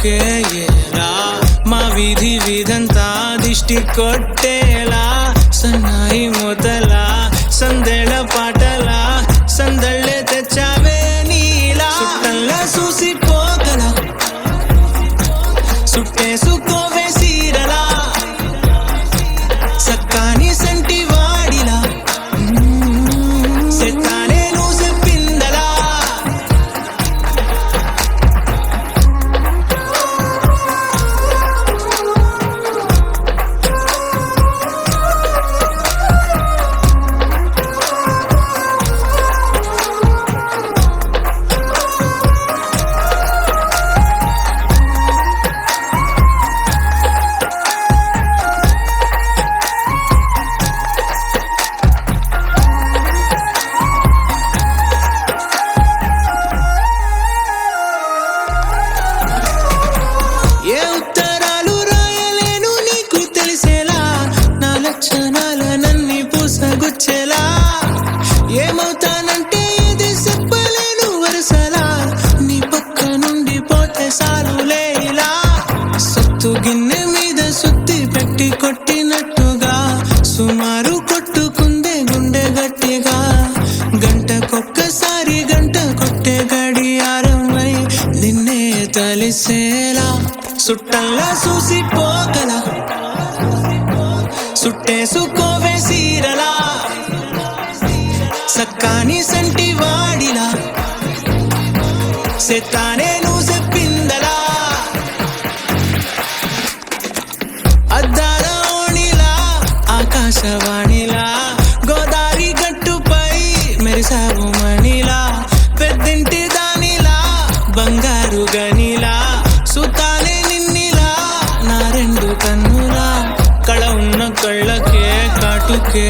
కాటుకే ఏలా మా వీధి వీధంతా దిష్టి కొట్టేలా సన్నాయి మొదలా సందెళ పాటలా సందళ్ళే తెచ్చావే నీలా సుట్టల్లా చూసిపోగల సుట్టేసుకోవే సీరలా సక్కాని సంటి వాడిలా సెత్తానే నువ్వు చెప్పిందలా ఏ ఉత్తరాలు రాయలేను నీకు తెలిసేలా నా లక్షణాలనన్నీ పూసగుచ్చేలా ఏమవుతానంటే ఇది చెప్పలేను వరుసలా నీ పక్క నుండి పోతే సారులే ఇలా సత్తు గిన్నె మీద సుత్తి పెట్టి కొట్టినట్టుగా సుమారు కొట్టుకుందే గుండె గట్టిగా గంటకొక్కసారి గంట కొట్టే గడియారమై నిన్నే తలిసేలా సుట్టల్లా చూసిపోగల సుట్టేసుకోవే సీరలా సక్కాని సంటి వాడిలా సెత్తానే నువ్వు చెప్పిందలా అద్దాల ఓణిలా ఆకాశవాణిలా గోదావరి గట్టుపై మెరిసావు మణిలా పెద్దింటి దానిలా బంగారు గనిలా సుతానే నిన్నిలా నా రెండు కన్నులా కళ ఉన్న కళ్ళకే కాటుకే